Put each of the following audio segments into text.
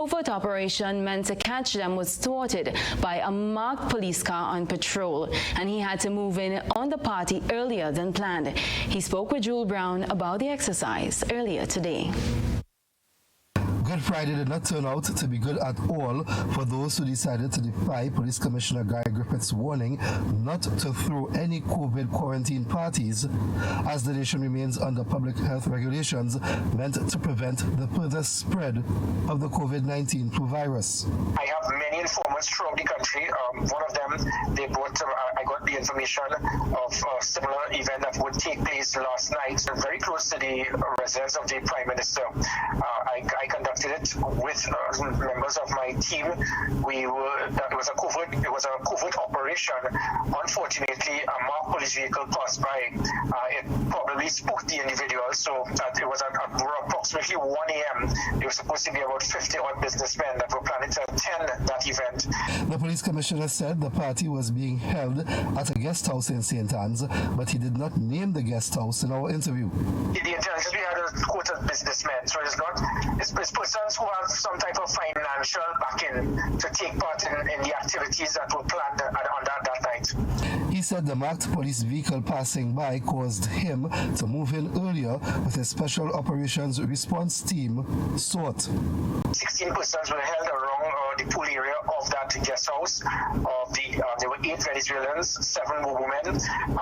Covert operation meant to catch them was thwarted by a marked police car on patrol, and he had to move in on the party earlier than planned. He spoke with Jewel Brown about the exercise earlier today. Good Friday did not turn out to be good at all for those who decided to defy Police Commissioner Guy Griffith's warning not to throw any COVID quarantine parties, as the nation remains under public health regulations meant to prevent the further spread of the COVID-19 flu virus. I have many informants throughout the country. One of them, they brought, I got the information of a similar event that would take place last night, very close to the residence of the Prime Minister. I conducted it with members of my team. It was a covert operation. Unfortunately, a marked police vehicle passed by. It probably spooked the individuals, so it was at approximately 1 a.m. There were supposed to be about 50-odd businessmen that were planning to attend that event. The police commissioner said the party was being held at a guest house in St. Anne's, but he did not name the guest house in our interview. The intelligence, we had a quote of businessmen, so it's persons who have some type of financial backing to take part in the activities that were planned on that night. He said the marked police vehicle passing by caused him to move in earlier with a special operations response team SORT. 16 persons were held around the pool area of that guest house. There were 8 Venezuelans, 7 were women,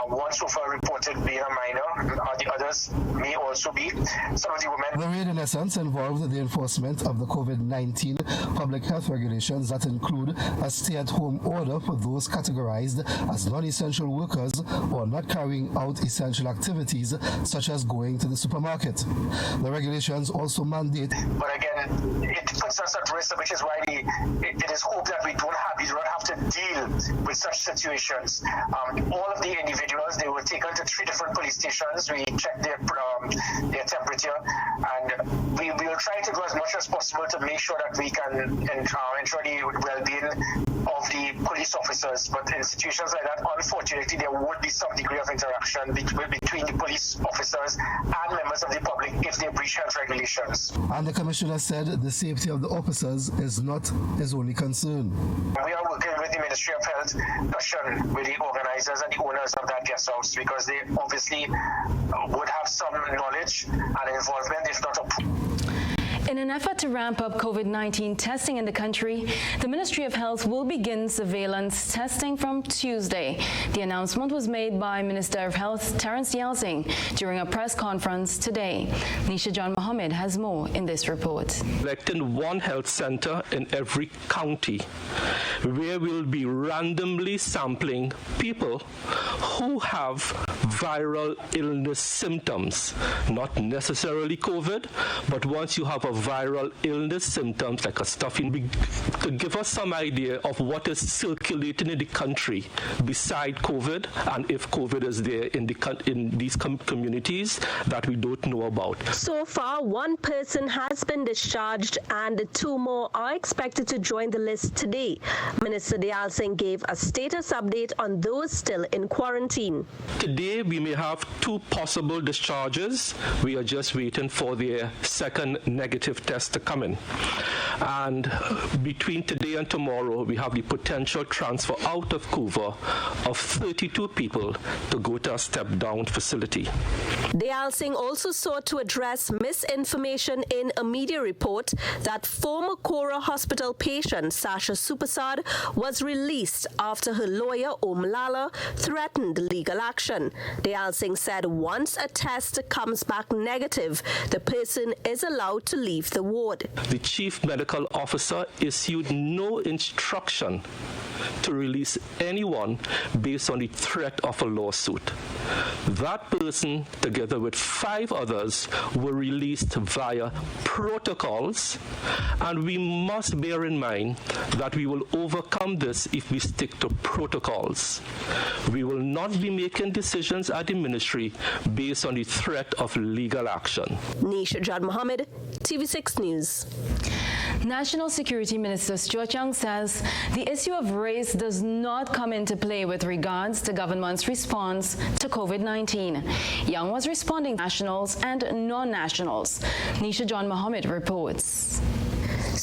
one so far reported being a minor. The others may also be. Some of the women. The raid in essence involved the enforcement of the COVID-19 public health regulations that include a stay-at-home order for those categorized as non-essential workers or not carrying out essential activities such as going to the supermarket. The regulations also mandate. But again, it puts us at risk, which is why it is hoped that we don't have to deal with such situations. All of the individuals, they were taken to 3 different police stations. We checked their temperature, and we will try to do as much as possible to make sure that we can ensure the well-being of the police officers. But in situations like that, unfortunately, there would be some degree of interaction between the police officers and members of the public if they breach health regulations. And the commissioner said the safety of the officers is not his only concern. We are working with the Ministry of Health, with the organizers and the owners of that guest house, because they obviously would have some knowledge and involvement, if not In an effort to ramp up COVID-19 testing in the country, the Ministry of Health will begin surveillance testing from Tuesday. The announcement was made by Minister of Health Terrence Yelsing during a press conference today. Nisha John Mohammed has more in this report. Selecting one health center in every county where we'll be randomly sampling people who have viral illness symptoms, not necessarily COVID, but once you have a viral illness symptoms like a stuffy, to give us some idea of what is circulating in the country beside COVID, and if COVID is there in these communities that we don't know about. So far, 1 person has been discharged and 2 more are expected to join the list today. Minister Dayal Singh gave a status update on those still in quarantine. Today, we may have 2 possible discharges. We are just waiting for their second negative test to come in. And between today and tomorrow, we have the potential transfer out of Couva of 32 people to go to a step-down facility. Dayal Singh also sought to address misinformation in a media report that former Kora Hospital patient Sasha Supasad was released after her lawyer Om Lala threatened legal action. Dayal Singh said once a test comes back negative, the person is allowed to leave the ward. The chief medical officer issued no instruction to release anyone based on the threat of a lawsuit. That person, together with 5 others, were released via protocols, and we must bear in mind that we will overcome this if we stick to protocols. We will not be making decisions at the ministry based on the threat of legal action. Nisha John Mohammed, TV6 News. National Security Minister Stuart Young says the issue of race does not come into play with regards to government's response to COVID-19. Young was responding to nationals and non-nationals. Nisha John Mohammed reports.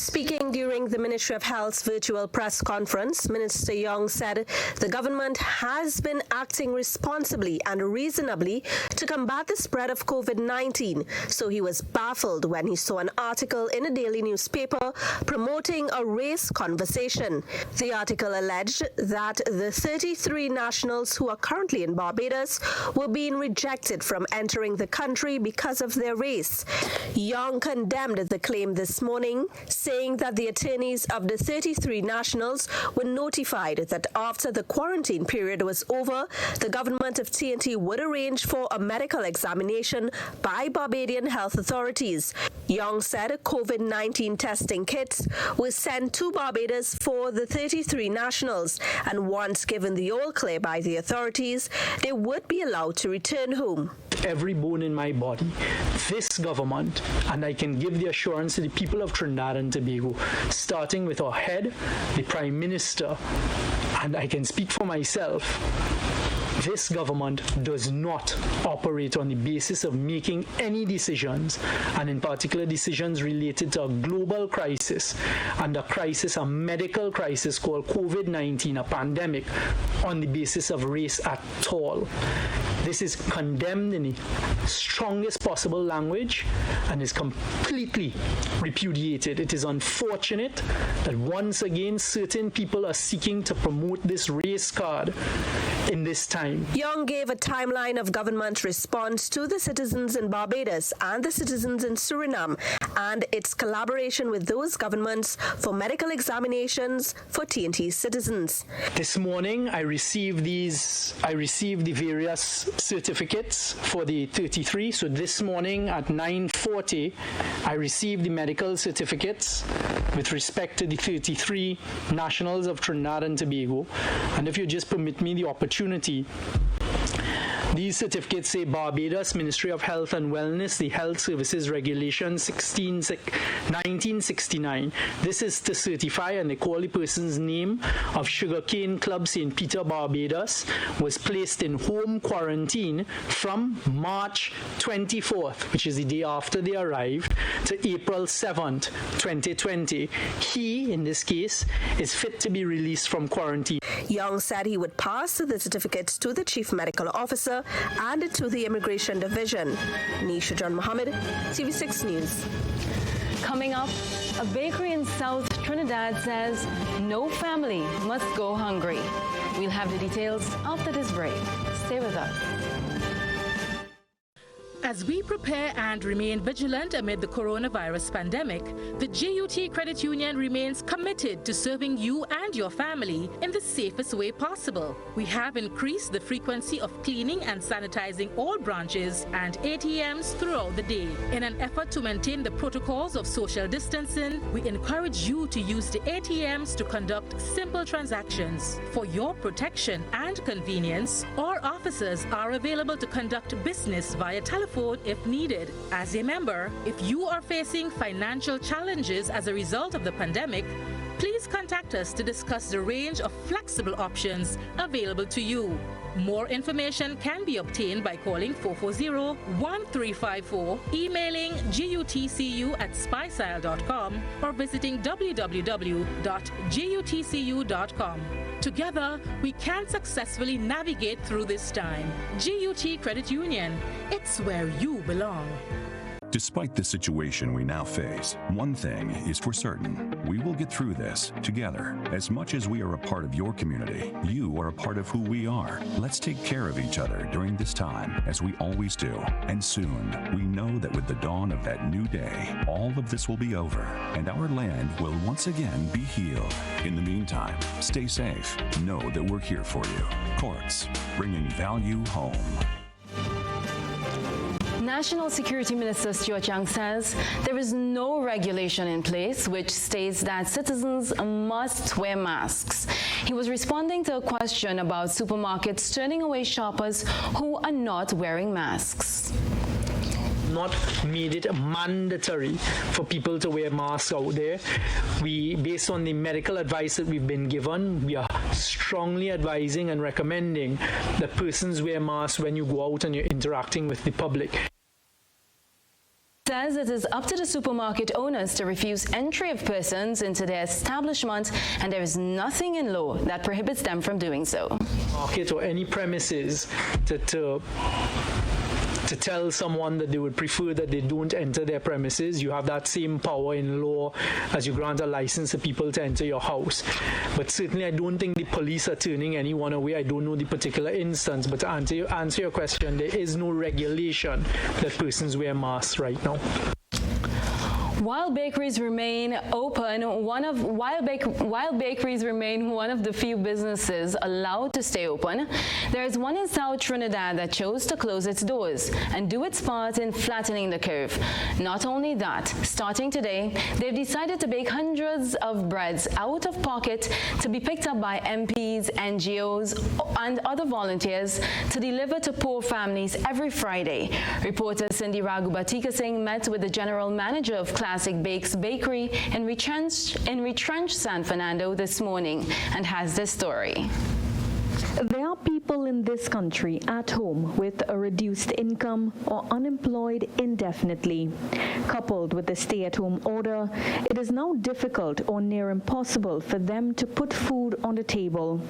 Speaking during the Ministry of Health's virtual press conference, Minister Young said the government has been acting responsibly and reasonably to combat the spread of COVID-19. So he was baffled when he saw an article in a daily newspaper promoting a race conversation. The article alleged that the 33 nationals who are currently in Barbados were being rejected from entering the country because of their race. Young condemned the claim this morning, saying that the attorneys of the 33 nationals were notified that after the quarantine period was over, the government of TNT would arrange for a medical examination by Barbadian health authorities. Young said COVID-19 testing kits were sent to Barbados for the 33 nationals, and once given the all clear by the authorities, they would be allowed to return home. Every bone in my body, this government, and I can give the assurance to the people of Trinidad and Tobago, starting with our head, the Prime Minister, and I can speak for myself, this government does not operate on the basis of making any decisions, and in particular decisions related to a global crisis and a medical crisis called COVID-19, a pandemic, on the basis of race at all. This is condemned in the strongest possible language and is completely repudiated. It is unfortunate that once again certain people are seeking to promote this race card in this time. Young gave a timeline of government response to the citizens in Barbados and the citizens in Suriname and its collaboration with those governments for medical examinations for TNT citizens. This morning I received the various certificates for the 33. So this morning at 9:40 I received the medical certificates with respect to the 33 nationals of Trinidad and Tobago. And if you just permit me the opportunity, these certificates say Barbados Ministry of Health and Wellness, the Health Services Regulation 1969. This is to certify, and they call the person's name, of Sugarcane Club St. Peter, Barbados, was placed in home quarantine from March 24th, which is the day after they arrived, to April 7th, 2020. He, in this case, is fit to be released from quarantine. Young said he would pass the certificates to the Chief Medical Officer and to the Immigration Division. Nisha John Mohammed, TV6 News. Coming up, a bakery in South Trinidad says no family must go hungry. We'll have the details after this break. Stay with us. As we prepare and remain vigilant amid the coronavirus pandemic, the GUT Credit Union remains committed to serving you and your family in the safest way possible. We have increased the frequency of cleaning and sanitizing all branches and ATMs throughout the day. In an effort to maintain the protocols of social distancing, we encourage you to use the ATMs to conduct simple transactions. For your protection and convenience, our officers are available to conduct business via telephone if needed. As a member, if you are facing financial challenges as a result of the pandemic, please contact us to discuss the range of flexible options available to you. More information can be obtained by calling 440-1354, emailing gutcu@spicile.com, or visiting www.gutcu.com. Together, we can successfully navigate through this time. GUT Credit Union, it's where you belong. Despite the situation we now face, one thing is for certain. We will get through this together. As much as we are a part of your community, you are a part of who we are. Let's take care of each other during this time, as we always do. And soon, we know that with the dawn of that new day, all of this will be over, and our land will once again be healed. In the meantime, stay safe. Know that we're here for you. Courts, bringing value home. National Security Minister Stuart Young says there is no regulation in place which states that citizens must wear masks. He was responding to a question about supermarkets turning away shoppers who are not wearing masks. Not made it mandatory for people to wear masks out there. Based on the medical advice that we've been given, we are strongly advising and recommending that persons wear masks when you go out and you're interacting with the public. says it is up to the supermarket owners to refuse entry of persons into their establishment, and there is nothing in law that prohibits them from doing so. Market or any premises to tell someone that they would prefer that they don't enter their premises. You have that same power in law as you grant a license to people to enter your house. But certainly I don't think the police are turning anyone away. I don't know the particular instance, but to answer your question, there is no regulation that persons wear masks right now. While bakeries remain open, while bakeries remain one of the few businesses allowed to stay open, there is one in South Trinidad that chose to close its doors and do its part in flattening the curve. Not only that, starting today, they've decided to bake hundreds of breads out of pocket to be picked up by MPs, NGOs, and other volunteers to deliver to poor families every Friday. Reporter Cindy Raghubatika Singh met with the general manager of Classic Bakes Bakery in retrenched San Fernando this morning and has this story. There are people in this country at home with a reduced income or unemployed indefinitely. Coupled with the stay-at-home order, it is now difficult or near impossible for them to put food on the table.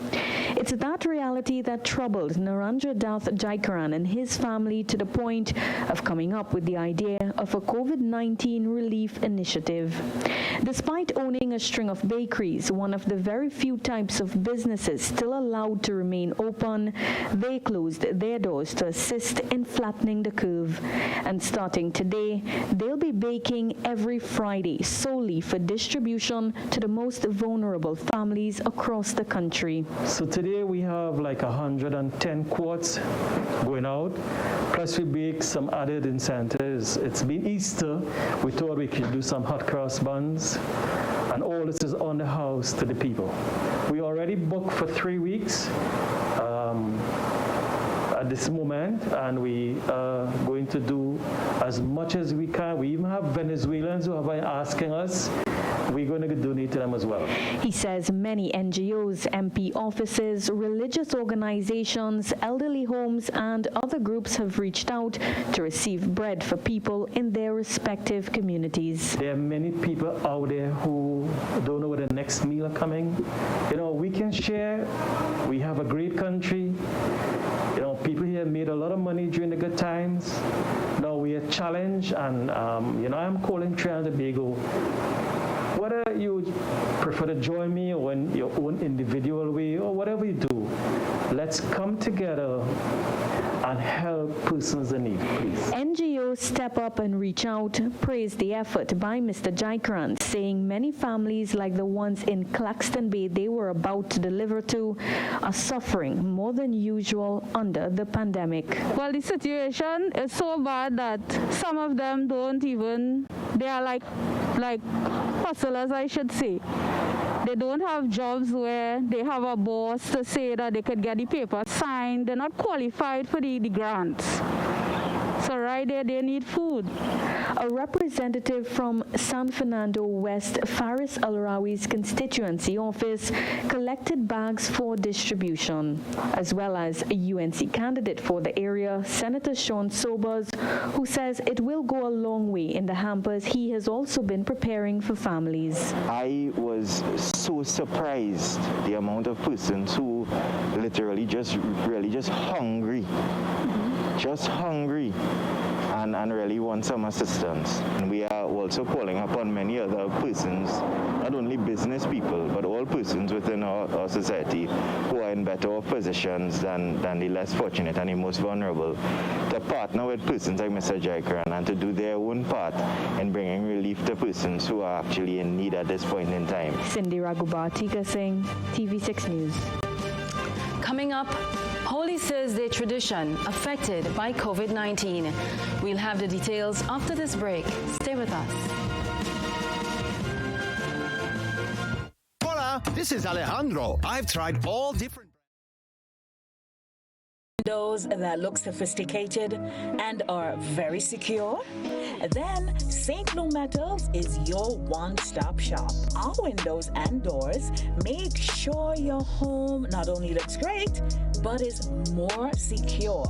It's that reality that troubled Narendra Dath Jaikaran and his family to the point of coming up with the idea of a COVID-19 relief initiative. Despite owning a string of bakeries, one of the very few types of businesses still allowed to remain open, they closed their doors to assist in flattening the curve. And starting today, they'll be baking every Friday solely for distribution to the most vulnerable families across the country. So today we have like 110 quarts going out, plus we bake some added incentives. It's been Easter, we thought we could do some hot cross buns, and all this is on the house to the people. We already booked for 3 weeks at this moment, and we are going to do as much as we can. We even have Venezuelans who have been asking us. We're going to donate to them as well. He says many NGOs, MP offices, religious organizations, elderly homes, and other groups have reached out to receive bread for people in their respective communities. There are many people out there who don't know where the next meal are coming. You know, we can share. We have a great country. You know, people here made a lot of money during the good times. Now we are challenged, and you know, I'm calling Trinidad and Tobago. Whether you prefer to join me or in your own individual way or whatever you do, let's come together and help persons in need, please. NGOs step up and reach out, praise the effort by Mr. Jaikaran, saying many families like the ones in Claxton Bay they were about to deliver to are suffering more than usual under the pandemic. Well, the situation is so bad that some of them don't even, they are like hustlers, I should say. They don't have jobs where they have a boss to say that they could get the paper signed. They're not qualified for the grants. So right there, they need food. A representative from San Fernando West, Faris Al-Rawi's constituency office, collected bags for distribution, as well as a UNC candidate for the area, Senator Sean Sobers, who says it will go a long way in the hampers he has also been preparing for families. I was so surprised the amount of persons who literally just hungry. Just hungry and really want some assistance. And we are also calling upon many other persons, not only business people, but all persons within our society who are in better off positions than the less fortunate and the most vulnerable, to partner with persons like Mr. Jaikaran and to do their own part in bringing relief to persons who are actually in need at this point in time. Cindy Raghubatika Singh, TV6 News. Coming up, Holy Thursday tradition affected by COVID-19. We'll have the details after this break. Stay with us. Hola, this is Alejandro. I've tried all different windows that look sophisticated and are very secure, then St. Lou Metals is your one-stop shop. Our windows and doors make sure your home not only looks great, but is more secure.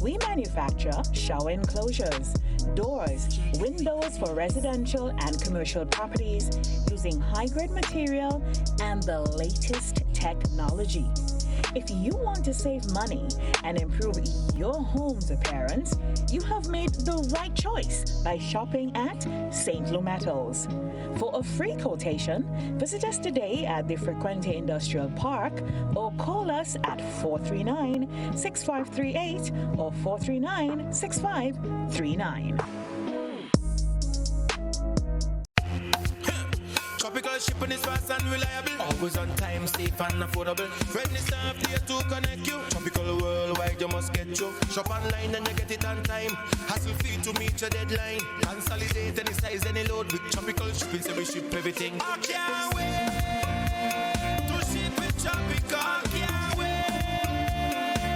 We manufacture shower enclosures, doors, windows for residential and commercial properties using high-grade material and the latest technology. If you want to save money and improve your home's appearance, you have made the right choice by shopping at St. Lou Metals. For a free quotation, visit us today at the Frequente Industrial Park or call us at 439-6538 or 439-6539. Tropical shipping is fast and reliable. Always on time, safe and affordable. Friendly staff here to connect you. Tropical worldwide, you must get you. Shop online and you get it on time. Hassle free to meet your deadline. Consolidate any size, any load with Tropical shipping, so we ship everything. I can't wait to ship with Tropical. I can't wait.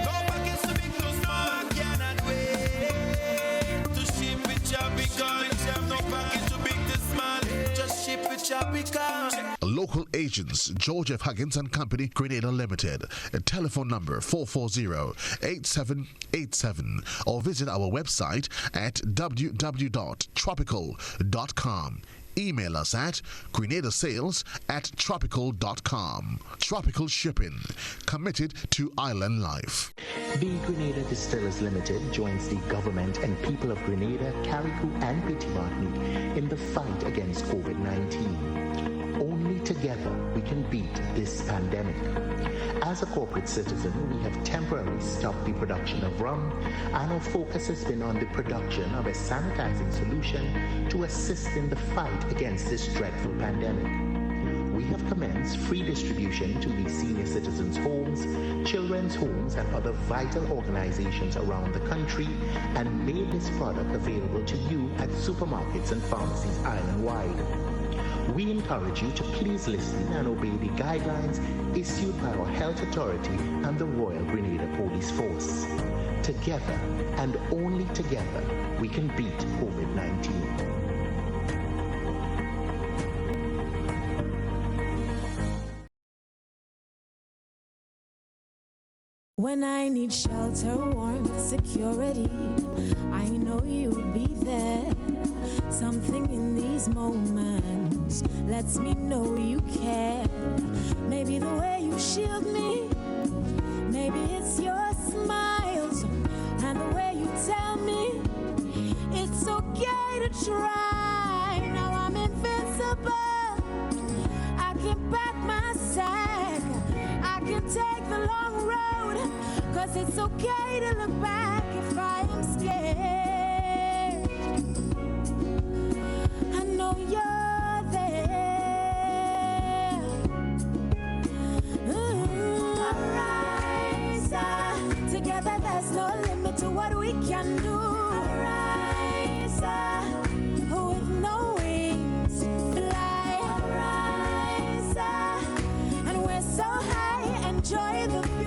No package too big, too small. I cannot wait to ship with Tropical. No package too big, too small. Just ship with Tropical. Local agents, George F. Huggins and Company, Grenada Limited. Telephone number 440-8787 or visit our website at www.tropical.com. Email us at grenadasales@tropical.com. Tropical Shipping, committed to island life. The Grenada Distillers Limited joins the government and people of Grenada, Carriacou and Petit Martinique in the fight against COVID-19. Only together we can beat this pandemic. As a corporate citizen, we have temporarily stopped the production of rum, and our focus has been on the production of a sanitizing solution to assist in the fight against this dreadful pandemic. We have commenced free distribution to the senior citizens' homes, children's homes, and other vital organizations around the country, and made this product available to you at supermarkets and pharmacies island-wide. We encourage you to please listen and obey the guidelines issued by our health authority and the Royal Grenada Police Force. Together, and only together, we can beat COVID-19. When I need shelter, warmth, security, I know you'll be there. Something in these moments lets me know you care. Maybe the way you shield me, maybe it's your smiles and the way you tell me it's okay to try. Now I'm invincible, I can pack my sack, I can take the long road, 'cause it's okay to look back if I am scared. I know you're there. Arise, together there's no limit to what we can do. Arise, with no wings, fly. Arise, and we're so high, enjoy the view.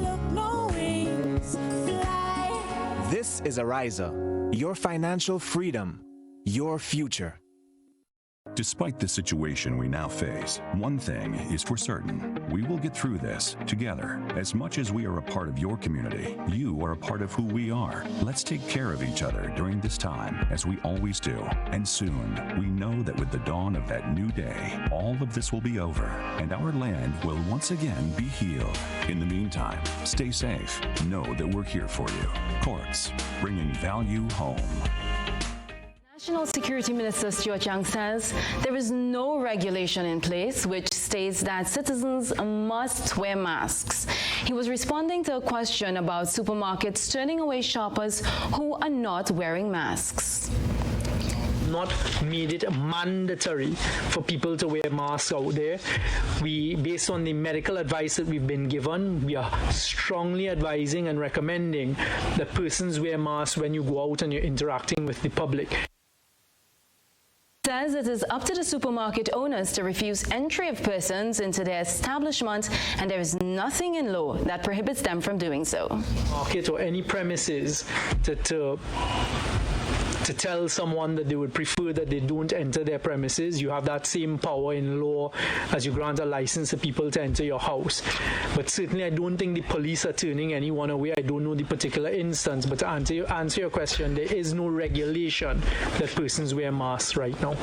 Look, no wings, fly. This is Ariza, your financial freedom, your future. Despite the situation we now face, one thing is for certain. We will get through this together. As much as we are a part of your community, you are a part of who we are. Let's take care of each other during this time, as we always do. And soon, we know that with the dawn of that new day, all of this will be over, and our land will once again be healed. In the meantime, stay safe. Know that we're here for you. Courts, bringing value home. National Security Minister Stuart Young says there is no regulation in place which states that citizens must wear masks. He was responding to a question about supermarkets turning away shoppers who are not wearing masks. Not made it mandatory for people to wear masks out there. Based on the medical advice that we've been given, we are strongly advising and recommending that persons wear masks when you go out and you're interacting with the public. Says it is up to the supermarket owners to refuse entry of persons into their establishment, and there is nothing in law that prohibits them from doing so. Market or any premises to to tell someone that they would prefer that they don't enter their premises. You have that same power in law as you grant a license to people to enter your house. But certainly I don't think the police are turning anyone away. I don't know the particular instance, but to answer your question, there is no regulation that persons wear masks right now.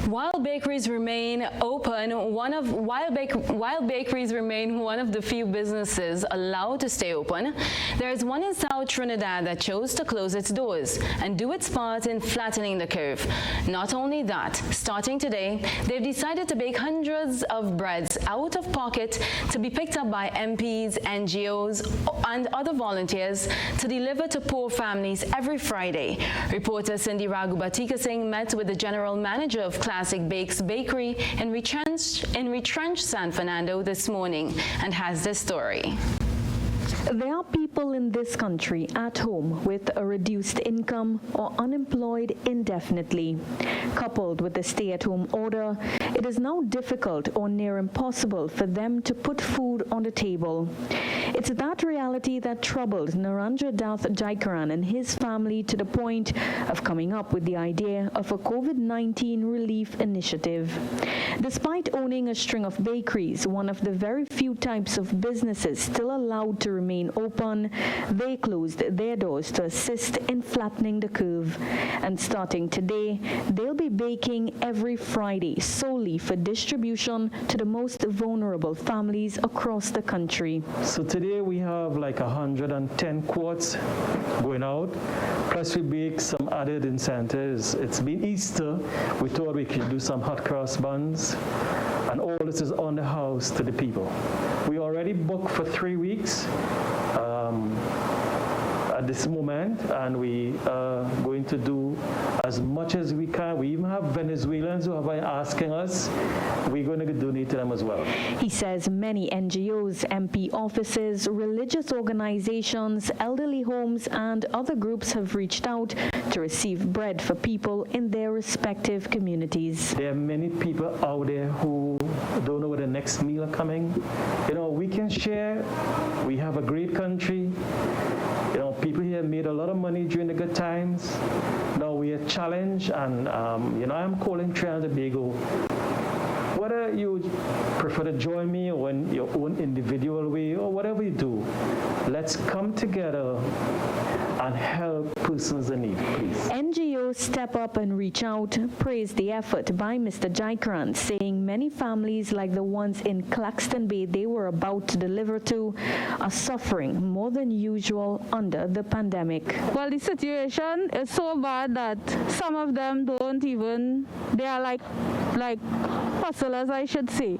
While bakeries remain open, while bakeries remain one of the few businesses allowed to stay open, there is one in South Trinidad that chose to close its doors and do its part in flattening the curve. Not only that, starting today, they've decided to bake hundreds of breads out of pocket to be picked up by MPs, NGOs, and other volunteers to deliver to poor families every Friday. Reporter Cindy Raghubatika Singh met with the general manager of Classic Bakes Bakery in retrenched San Fernando this morning and has this story. There are people in this country at home with a reduced income or unemployed indefinitely. Coupled with the stay-at-home order, it is now difficult or near impossible for them to put food on the table. It's that reality that troubled Narendra Dath Jaikaran and his family to the point of coming up with the idea of a COVID-19 relief initiative. Despite owning a string of bakeries, one of the very few types of businesses still allowed to remain open, they closed their doors to assist in flattening the curve. And starting today, they'll be baking every Friday solely for distribution to the most vulnerable families across the country. So today we have like 110 quarts going out, plus we bake some added incentives. It's been Easter, we thought we could do some hot cross buns, and all this is on the house to the people. We already booked for 3 weeks at this moment, and we are going to do as much as we can. We even have Venezuelans who have been asking us. We're going to donate to them as well. He says many NGOs, MP offices, religious organizations, elderly homes, and other groups have reached out to receive bread for people in their respective communities. There are many people out there who don't know where the next meal are coming. You know, we can share. We have a great country. You know, people here made a lot of money during the good times. Now we are challenged, and you know, I'm calling Trinidad and Tobago. Whether you prefer to join me or in your own individual way or whatever you do, let's come together and help persons in need, please. NGOs step up and reach out, praise the effort by Mr. Jaikaran, saying many families like the ones in Claxton Bay they were about to deliver to are suffering more than usual under the pandemic. Well, the situation is so bad that some of them don't even, they are like hustlers, I should say.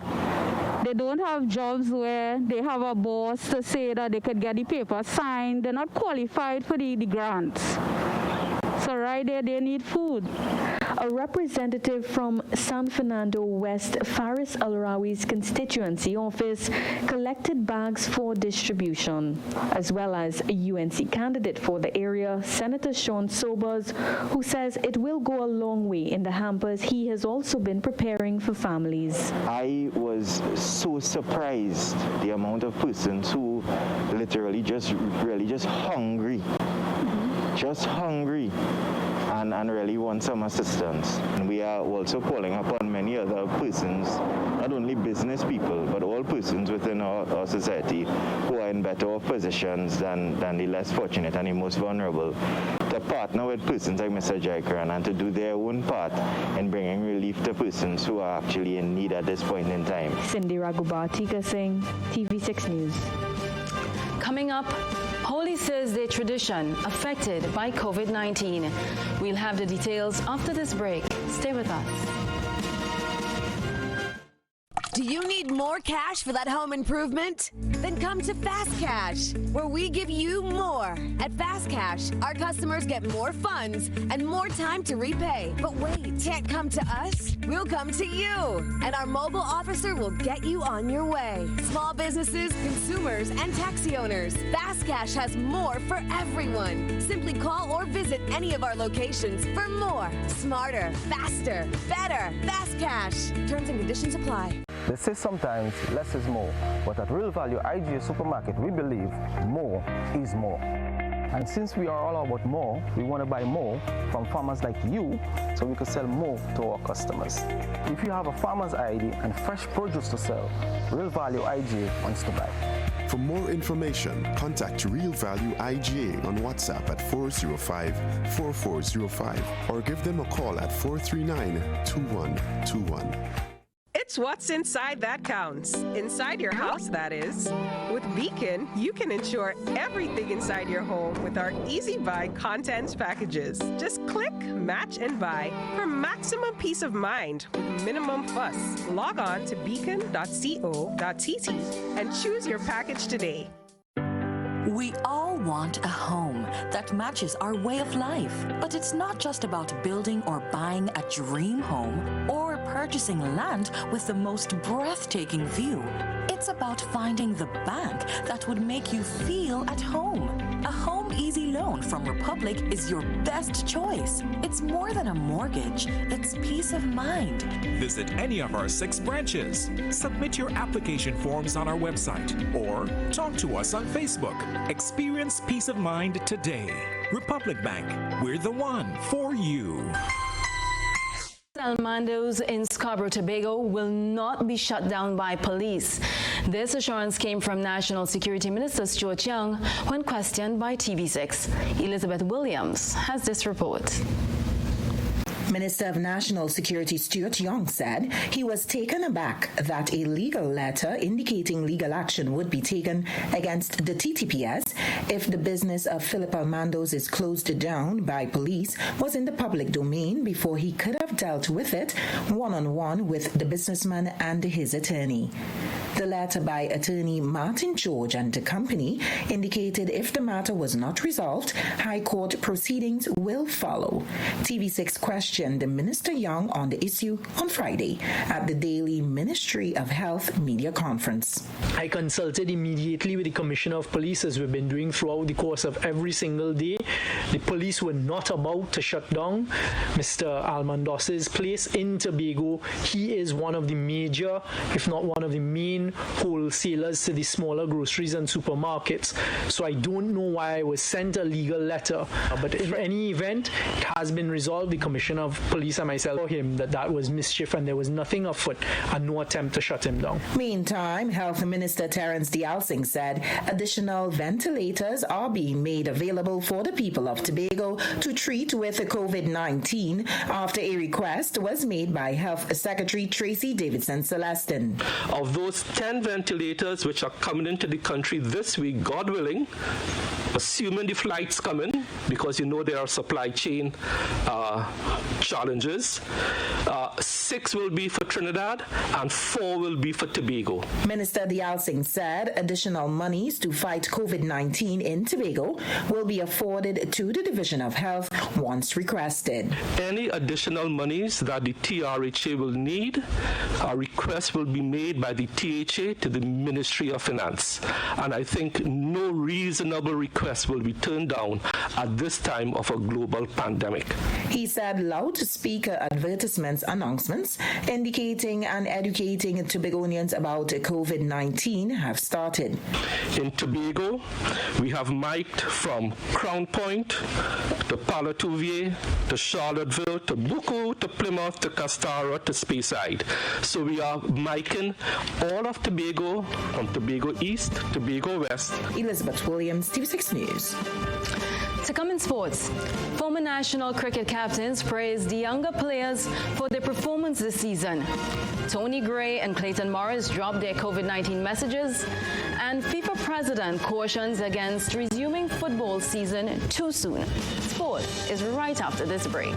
They don't have jobs where they have a boss to say that they could get the paper signed. They're not qualified for the grants. So right there, they need food. A representative from San Fernando West, Faris Al-Rawi's constituency office, collected bags for distribution, as well as a UNC candidate for the area, Senator Sean Sobers, who says it will go a long way in the hampers he has also been preparing for families. I was so surprised the amount of persons who literally just hungry, and really want some assistance. And we are also calling upon many other persons, not only business people, but all persons within our society who are in better positions than the less fortunate and the most vulnerable, to partner with persons like Mr. Jaikaran and to do their own part in bringing relief to persons who are actually in need at this point in time. Cindy Raghubatika Singh, TV6 News. Coming up, Holy Thursday tradition affected by COVID-19. We'll have the details after this break. Stay with us. Do you need more cash for that home improvement? Then come to Fast Cash, where we give you more. At Fast Cash, our customers get more funds and more time to repay. But wait, can't come to us? We'll come to you. And our mobile officer will get you on your way. Small businesses, consumers, and taxi owners. Fast Cash has more for everyone. Simply call or visit any of our locations for more. Smarter, faster, better. Fast Cash. Terms and conditions apply. They say sometimes less is more, but at Real Value IGA Supermarket, we believe more is more. And since we are all about more, we want to buy more from farmers like you so we can sell more to our customers. If you have a farmer's ID and fresh produce to sell, Real Value IGA wants to buy. For more information, contact Real Value IGA on WhatsApp at 405-4405 or give them a call at 439-2121. It's what's inside that counts. Inside your house, that is. With Beacon, you can ensure everything inside your home with our Easy Buy contents packages. Just click, match, and buy for maximum peace of mind with minimum fuss. Log on to beacon.co.tt and choose your package today. We all want a home that matches our way of life. But it's not just about building or buying a dream home or purchasing land with the most breathtaking view. It's about finding the bank that would make you feel at home. A Home Easy Loan from Republic is your best choice. It's more than a mortgage, it's peace of mind. Visit any of our 6 branches. Submit your application forms on our website or talk to us on Facebook. Experience peace of mind today. Republic Bank, we're the one for you. Almando's in Scarborough, Tobago will not be shut down by police. This assurance came from National Security Minister Stuart Young when questioned by TV6. Elizabeth Williams has this report. Minister of National Security Stuart Young said he was taken aback that a legal letter indicating legal action would be taken against the TTPS if the business of Philip Almando's is closed down by police was in the public domain before he could have dealt with it one-on-one with the businessman and his attorney. The letter by attorney Martin George and the company indicated if the matter was not resolved, High Court proceedings will follow. TV6 questioned Minister Young on the issue on Friday at the daily Ministry of Health media conference. I consulted immediately with the Commissioner of Police, as we've been doing throughout the course of every single day. The police were not about to shut down Mr. Almando's place in Tobago. He is one of the major, if not one of the main wholesalers to the smaller groceries and supermarkets. So I don't know why I was sent a legal letter. But in any event, it has been resolved. The Commissioner of Police and myself told him that was mischief and there was nothing afoot and no attempt to shut him down. Meantime, Health Minister Terence Dialsing said additional ventilators are being made available for the people of Tobago to treat with COVID-19 after a request was made by Health Secretary Tracy Davidson Celestin. Of those 10 ventilators which are coming into the country this week, God willing, assuming the flights come in, because you know there are supply chain challenges, 6 will be for Trinidad and 4 will be for Tobago. Minister Dialsing said additional monies to fight COVID-19 in Tobago will be afforded to the Division of Health once requested. Any additional monies that the TRHA will need, a request will be made by the THA to the Ministry of Finance. And I think no reasonable request will be turned down at this time of a global pandemic. He said loudspeaker advertisements announcements indicating and educating Tobagonians about COVID-19 have started. In Tobago, we have mic'd from Crown Point to Palatuvier to Charlottesville to Buku to Plymouth to Castara to Speyside. So we are micing all of Tobago from Tobago East, Tobago West. Elizabeth Williams, TV6 News. To come in sports, former national cricket captains praised the younger players for their performance this season. Tony Gray and Clayton Morris dropped their COVID-19 messages, and FIFA president cautions against resuming football season too soon. Sport is right after this break.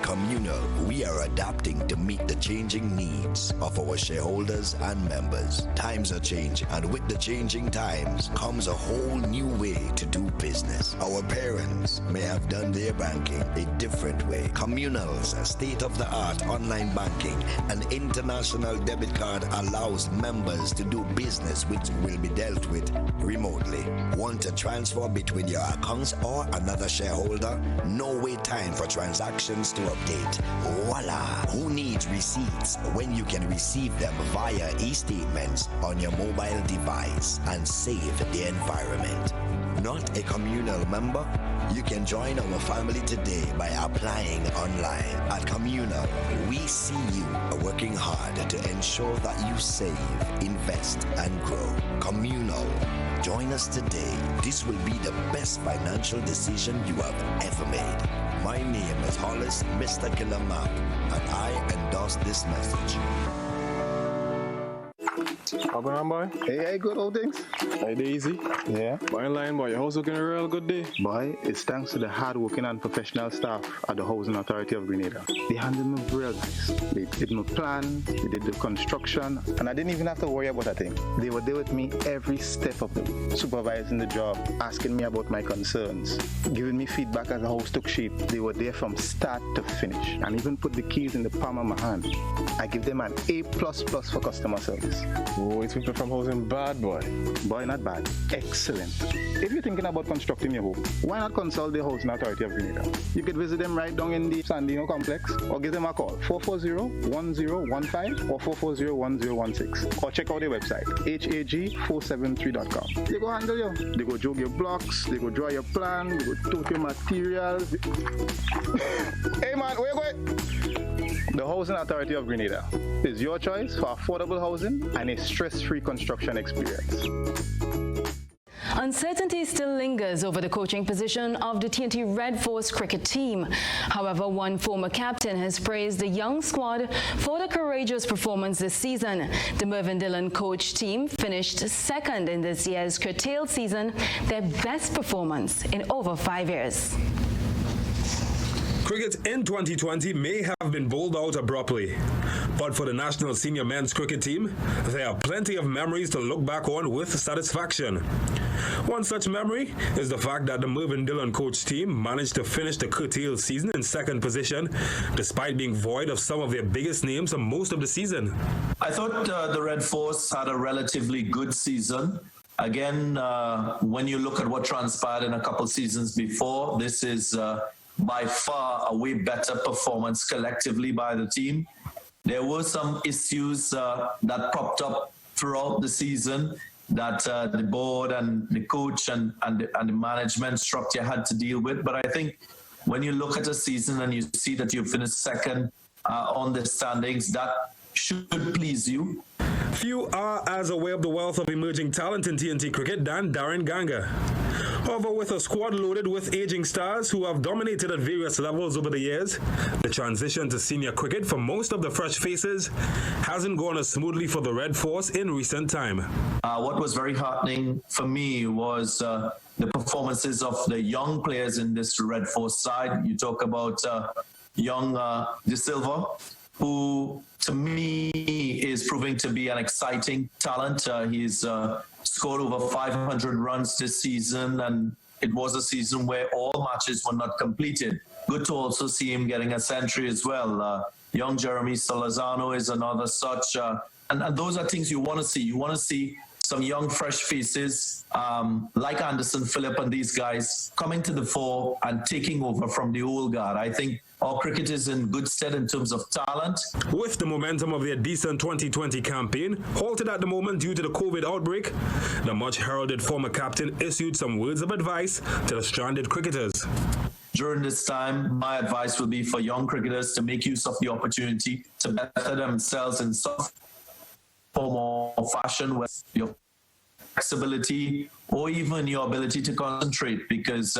Communal, we are adapting to meet the changing needs of our shareholders and members. Times are changing, and with the changing times comes a whole new way to do business. Our parents may have done their banking a different way. Communal's state-of-the-art online banking and international debit card allows members to do business which will be dealt with remotely. Want to transfer between your accounts or another shareholder? No wait time for transactions to update. payment. Voila! Who needs receipts when you can receive them via e-statements on your mobile device and save the environment? Not a communal member? You can join our family today by applying online. At Communal, we see you working hard to ensure that you save, invest, and grow. Communal, join us today. This will be the best financial decision you have ever made. My name is Hollis Mr. Killamap, and I endorse this message. How going on, boy? Hey, good old things. Hey, Daisy. Yeah. Boy, in line, boy. Your house looking a real good day. Boy, it's thanks to the hard-working and professional staff at the Housing Authority of Grenada. They handled me real nice. They did my plan, they did the construction, and I didn't even have to worry about a thing. They were there with me every step of the way, supervising the job, asking me about my concerns, giving me feedback as the house took shape. They were there from start to finish, and even put the keys in the palm of my hand. I give them an A++ for customer service. Oh, it's people from housing bad, boy. Boy, not bad. Excellent. If you're thinking about constructing your home, why not consult the Housing Authority of Grenada? You could visit them right down in the Sandino complex, or give them a call, 440-1015 or 440-1016, or check out their website, hag473.com. They go handle you. They go jog your blocks, they go draw your plan, they go tote your materials. Hey man, where you going? The Housing Authority of Grenada is your choice for affordable housing and a stress-free construction experience. Uncertainty still lingers over the coaching position of the TNT Red Force cricket team. However, one former captain has praised the young squad for the courageous performance this season. The Mervyn Dillon coach team finished second in this year's curtailed season, their best performance in over 5 years. Cricket in 2020 may have been bowled out abruptly, but for the national senior men's cricket team, there are plenty of memories to look back on with satisfaction. One such memory is the fact that the Mervyn Dillon coach team managed to finish the curtailed season in second position, despite being void of some of their biggest names for most of the season. I thought the Red Force had a relatively good season. Again, when you look at what transpired in a couple seasons before, this is by far a way better performance collectively by the team. There were some issues that popped up throughout the season that the board and the coach and the management structure had to deal with. But I think when you look at a season and you see that you finished second on the standings, that should please you. Few are as aware of the wealth of emerging talent in TNT cricket than Darren Ganga. However, with a squad loaded with aging stars who have dominated at various levels over the years, the transition to senior cricket for most of the fresh faces hasn't gone as smoothly for the Red Force in recent time. What was very heartening for me was the performances of the young players in this Red Force side. You talk about young De Silva, who to me is proving to be an exciting talent. He's scored over 500 runs this season, and it was a season where all matches were not completed. Good to also see him getting a century as well. Young Jeremy Salazano is another such, and those are things you want to see. You want to see some young, fresh faces like Anderson Phillip and these guys coming to the fore and taking over from the old guard. I think our cricket is in good stead in terms of talent. With the momentum of their decent 2020 campaign halted at the moment due to the COVID outbreak, the much heralded former captain issued some words of advice to the stranded cricketers. During this time, my advice will be for young cricketers to make use of the opportunity to better themselves in some form or fashion with your flexibility or even your ability to concentrate, because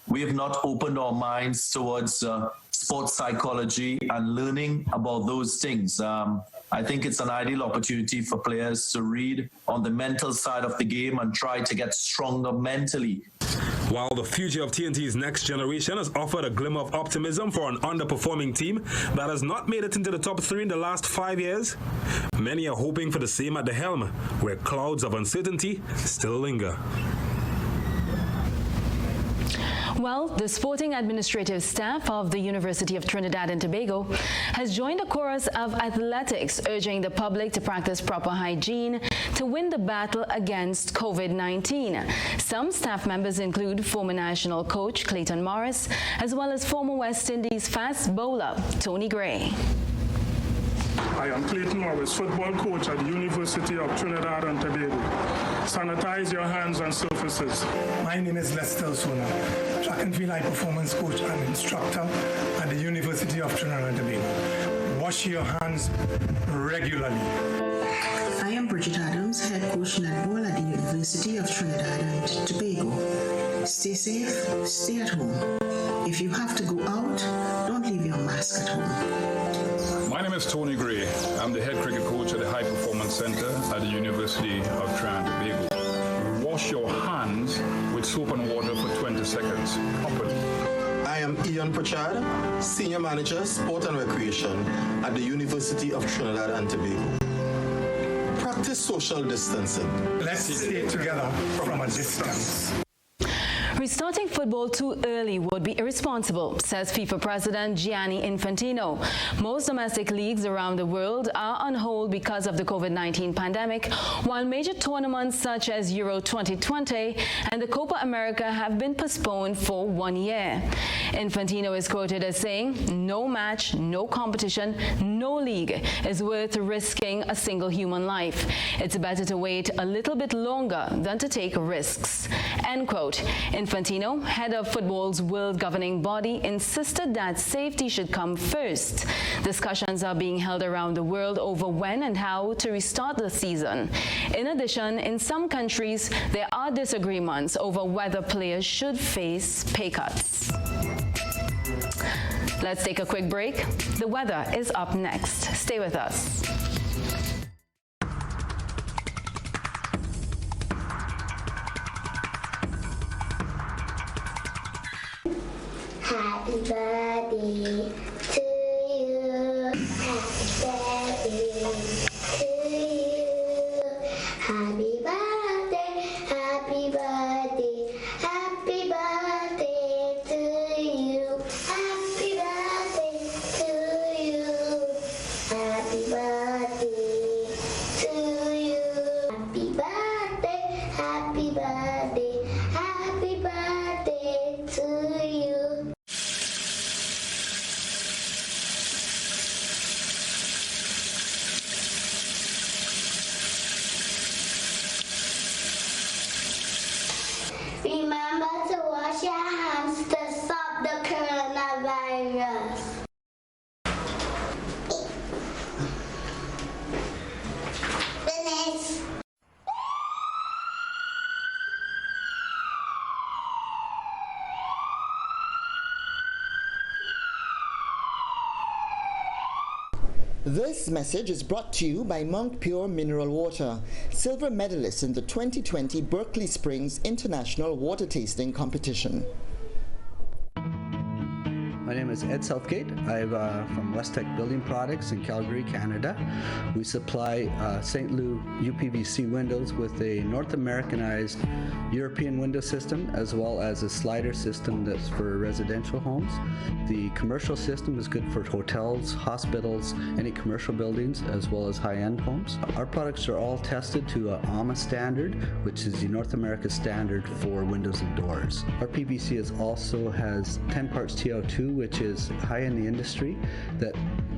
we have not opened our minds towards sports psychology and learning about those things. I think it's an ideal opportunity for players to read on the mental side of the game and try to get stronger mentally. While the future of TNT's next generation has offered a glimmer of optimism for an underperforming team that has not made it into the top 3 in the last 5 years, many are hoping for the same at the helm, where clouds of uncertainty still linger. Well, the sporting administrative staff of the University of Trinidad and Tobago has joined a chorus of athletics urging the public to practice proper hygiene to win the battle against COVID-19. Some staff members include former national coach Clayton Morris, as well as former West Indies fast bowler Tony Gray. I am Clayton Morris, football coach at the University of Trinidad and Tobago. Sanitize your hands and surfaces. My name is Lester Sona, track and field high performance coach and instructor at the University of Trinidad and Tobago. Wash your hands regularly. I am Bridget Adams, head coach netball at the University of Trinidad and Tobago. Stay safe, stay at home. If you have to go out, don't leave your mask at home. My name is Tony Gray. I'm the head cricket coach at the High Performance Center at the University of Trinidad and Tobago. Wash your hands with soap and water for 20 seconds properly. I am Ian Pritchard, Senior Manager, Sport and Recreation at the University of Trinidad and Tobago. Practice social distancing. Let's stay together from a distance. Restarting football too early would be irresponsible, says FIFA President Gianni Infantino. Most domestic leagues around the world are on hold because of the COVID-19 pandemic, while major tournaments such as Euro 2020 and the Copa America have been postponed for 1 year. Infantino is quoted as saying, "No match, no competition, no league is worth risking a single human life. It's better to wait a little bit longer than to take risks." End quote. Infantino, head of football's world governing body, insisted that safety should come first. Discussions are being held around the world over when and how to restart the season. In addition, in some countries, there are disagreements over whether players should face pay cuts. Let's take a quick break. The weather is up next. Stay with us. Happy birthday to you. Happy birthday to you. Happy birthday, happy birthday, happy birthday to you. Happy birthday to you. Happy birthday to you. Happy birthday, happy birthday, happy birthday to you. Remember to wash your hands to stop the coronavirus. Finish. This message is brought to you by Mount Pure Mineral Water, silver medalist in the 2020 Berkeley Springs International Water Tasting Competition. My name is Ed Southgate. I'm from Westech Building Products in Calgary, Canada. We supply St. Louis UPVC windows with a North Americanized European window system, as well as a slider system that's for residential homes. The commercial system is good for hotels, hospitals, any commercial buildings, as well as high-end homes. Our products are all tested to a AMA standard, which is the North America standard for windows and doors. Our PVC also has 10 parts TiO2, which is high in the industry, that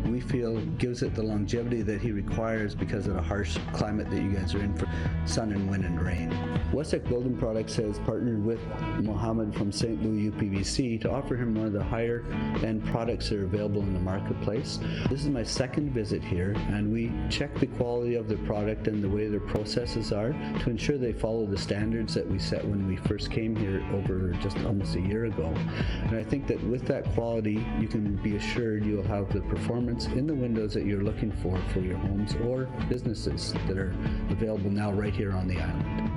we feel gives it the longevity that he requires because of the harsh climate that you guys are in for sun and wind and rain. Westech Building Products has partnered with Mohammed from St. Louis UPVC to offer him one of the higher end products that are available in the marketplace. This is my second visit here, and we check the quality of the product and the way their processes are to ensure they follow the standards that we set when we first came here over just almost a year ago. And I think that with that quality, you can be assured you'll have the performance in the windows that you're looking for your homes or businesses that are available now right here on the island.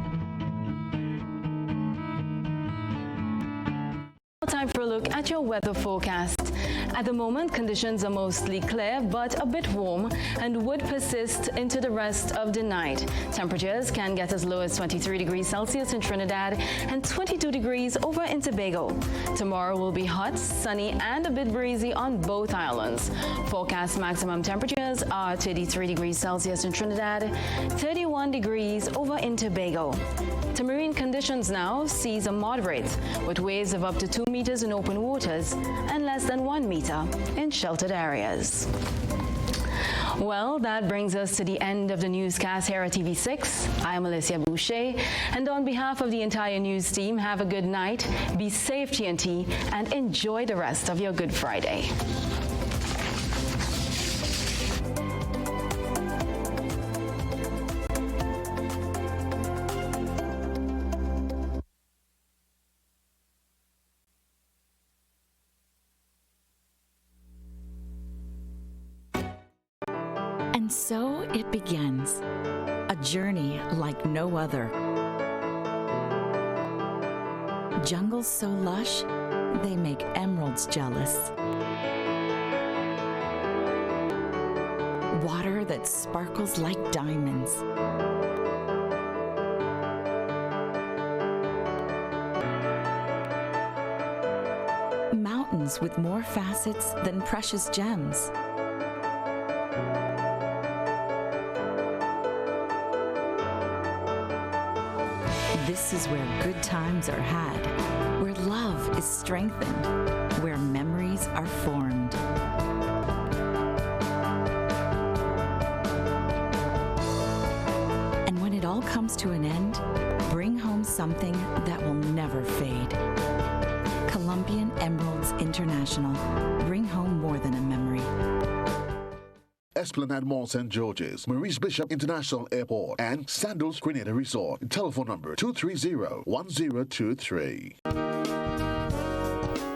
Time for a look at your weather forecast. At the moment, conditions are mostly clear but a bit warm and would persist into the rest of the night. Temperatures can get as low as 23 degrees Celsius in Trinidad and 22 degrees over in Tobago. Tomorrow will be hot, sunny, and a bit breezy on both islands. Forecast maximum temperatures are 33 degrees Celsius in Trinidad, 31 degrees over in Tobago. To marine conditions now, seas are moderate, with waves of up to 2 meters in open waters and less than 1 meter in sheltered areas. Well, that brings us to the end of the newscast here at TV6. I am Alicia Boucher, and on behalf of the entire news team, have a good night, be safe, TNT, and enjoy the rest of your Good Friday. And so it begins, a journey like no other. Jungles so lush, they make emeralds jealous. Water that sparkles like diamonds. Mountains with more facets than precious gems. This is where good times are had, where love is strengthened, where memories are formed. And when it all comes to an end, bring home something that will never fade. Colombian Emeralds International. Bring home more than a memory. Esplanade Mall St. George's, Maurice Bishop International Airport, and Sandals Grenada Resort. Telephone number 230-1023.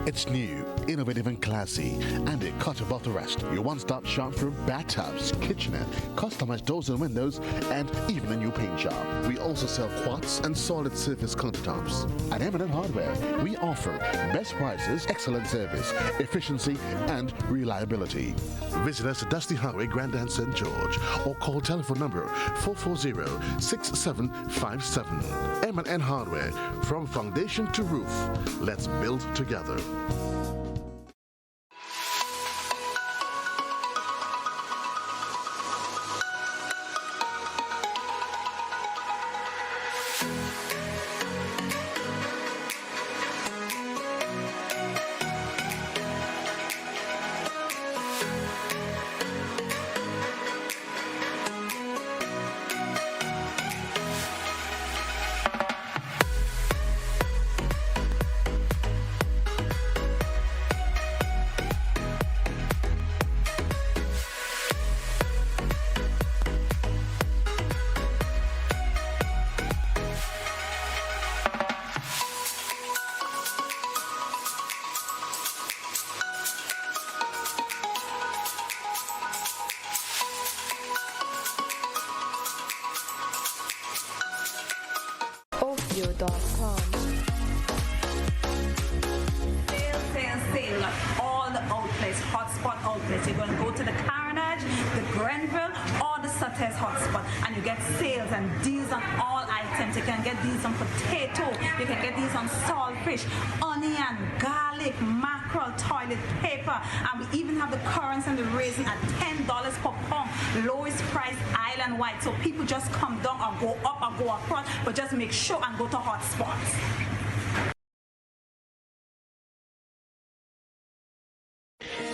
It's new, innovative and classy, and a cut above the rest. Your one-stop shop for bathtubs, kitchenette, customized doors and windows, and even a new paint job. We also sell quartz and solid surface countertops. At M&N Hardware, we offer best prices, excellent service, efficiency, and reliability. Visit us at Dusty Highway, Grandin, St. George, or call telephone number 440-6757. M&N Hardware, from foundation to roof. Let's build together. Opio.com. Sale. All the outlets, hotspot outlets. You're going to go to the Carnage, the Grenville, or the Sutter's hotspot, and you get sales and deals on all items. You can get these on potato, you can get these on saltfish, onion, garlic, mackerel, toilet paper, and we even have the currants and the raisin at $10 per pound, lowest price island-wide. So people just come down or go up or go across, but just make sure and go to hotspots.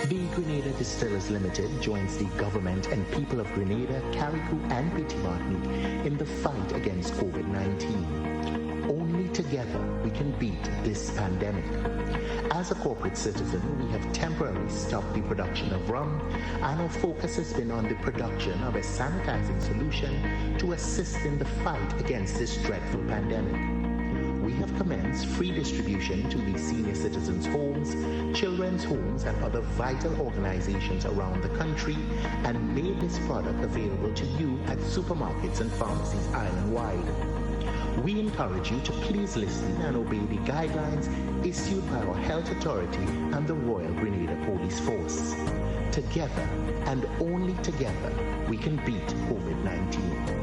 The Grenada Distillers Limited joins the government and people of Grenada, Carriacou and Petite Martinique in the fight against COVID-19. Only together we can beat this pandemic. As a corporate citizen, we have temporarily stopped the production of rum, and our focus has been on the production of a sanitizing solution to assist in the fight against this dreadful pandemic. We have commenced free distribution to the senior citizens' homes, children's homes, and other vital organizations around the country, and made this product available to you at supermarkets and pharmacies island-wide. we encourage you to please listen and obey the guidelines issued by our health authority and the Royal Grenada Police Force. Together, and only together, we can beat COVID-19.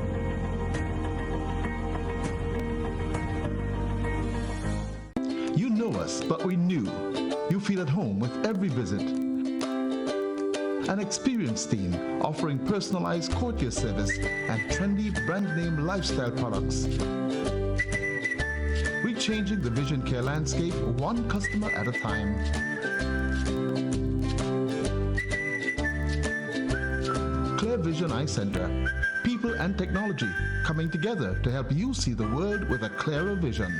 You know us, but we knew. You feel at home with every visit. An experienced team offering personalized courtier service and trendy brand name lifestyle products. Rechanging the vision care landscape one customer at a time. Clear Vision Eye Center. People and technology coming together to help you see the world with a clearer vision.